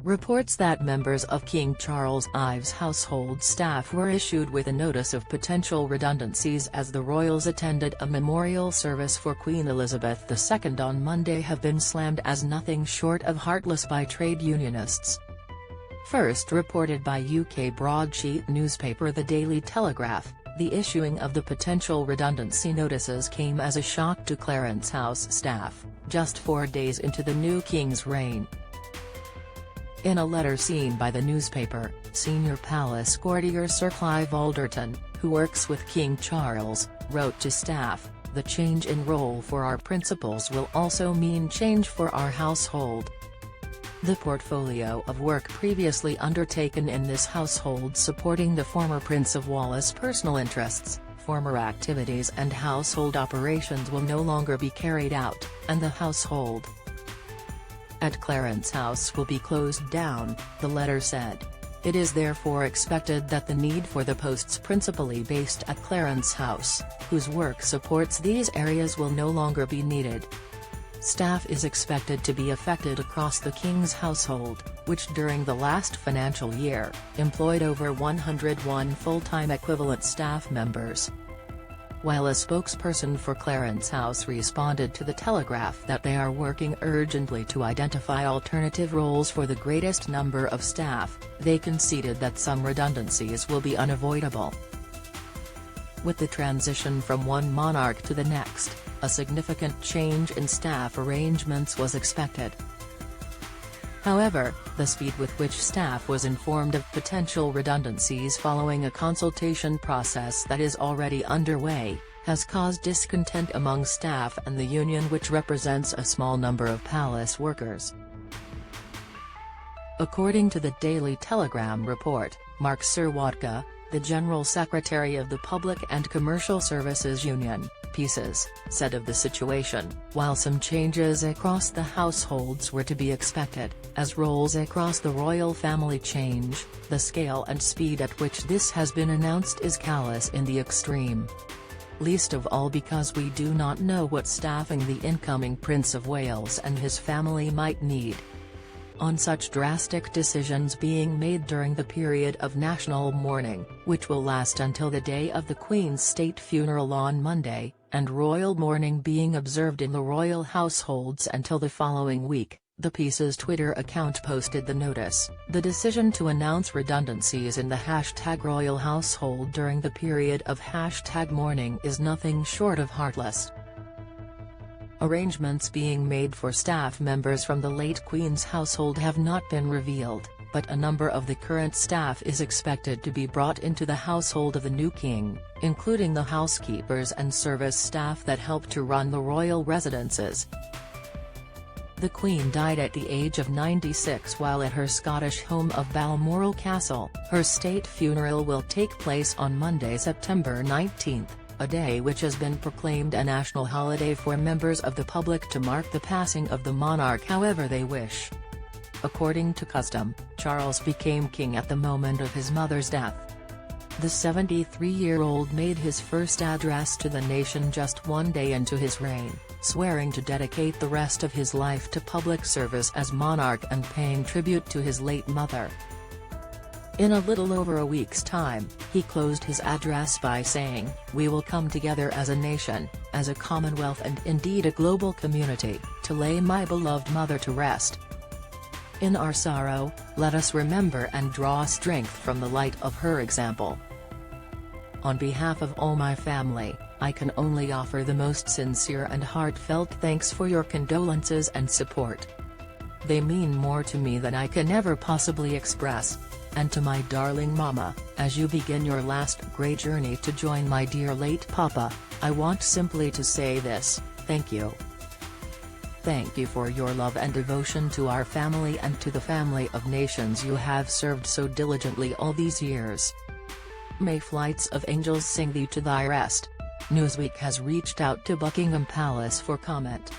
Reports that members of King Charles IV's household staff were issued with a notice of potential redundancies as the royals attended a memorial service for Queen Elizabeth II on Monday have been slammed as nothing short of heartless by trade unionists. First reported by UK broadsheet newspaper The Daily Telegraph, the issuing of the potential redundancy notices came as a shock to Clarence House staff, just 4 days into the new king's reign. In a letter seen by the newspaper, senior palace courtier Sir Clive Alderton, who works with King Charles, wrote to staff, "The change in role for our principals will also mean change for our household. The portfolio of work previously undertaken in this household supporting the former Prince of Wales' personal interests, former activities and household operations will no longer be carried out, and the household at Clarence House will be closed down," the letter said. It is therefore expected that the need for the posts principally based at Clarence House, whose work supports these areas, will no longer be needed. Staff is expected to be affected across the King's household, which during the last financial year, employed over 101 full-time equivalent staff members. While a spokesperson for Clarence House responded to the Telegraph that they are working urgently to identify alternative roles for the greatest number of staff, they conceded that some redundancies will be unavoidable. With the transition from one monarch to the next, a significant change in staff arrangements was expected. However, the speed with which staff was informed of potential redundancies following a consultation process that is already underway, has caused discontent among staff and the union, which represents a small number of palace workers. According to the Daily Telegraph report, Mark Serwotka, the General Secretary of the Public and Commercial Services Union, PCSUS, said of the situation, while some changes across the households were to be expected, as roles across the royal family change, the scale and speed at which this has been announced is callous in the extreme. Least of all because we do not know what staffing the incoming Prince of Wales and his family might need. On such drastic decisions being made during the period of national mourning, which will last until the day of the Queen's state funeral on Monday, and royal mourning being observed in the royal households until the following week, the PCSUS Twitter account posted the notice. The decision to announce redundancies in the #royal household during the period of #mourning is nothing short of heartless. Arrangements being made for staff members from the late Queen's household have not been revealed, but a number of the current staff is expected to be brought into the household of the new king, including the housekeepers and service staff that help to run the royal residences. The Queen died at the age of 96 while at her Scottish home of Balmoral Castle. Her state funeral will take place on Monday, September 19. A day which has been proclaimed a national holiday for members of the public to mark the passing of the monarch however they wish. According to custom, Charles became king at the moment of his mother's death. The 73-year-old made his first address to the nation just 1 day into his reign, swearing to dedicate the rest of his life to public service as monarch and paying tribute to his late mother. In a little over a week's time, he closed his address by saying, "We will come together as a nation, as a commonwealth and indeed a global community, to lay my beloved mother to rest. In our sorrow, let us remember and draw strength from the light of her example. On behalf of all my family, I can only offer the most sincere and heartfelt thanks for your condolences and support. They mean more to me than I can ever possibly express. And to my darling mama, as you begin your last great journey to join my dear late papa, I want simply to say this: thank you. Thank you for your love and devotion to our family and to the family of nations you have served so diligently all these years. May flights of angels sing thee to thy rest." Newsweek has reached out to Buckingham Palace for comment.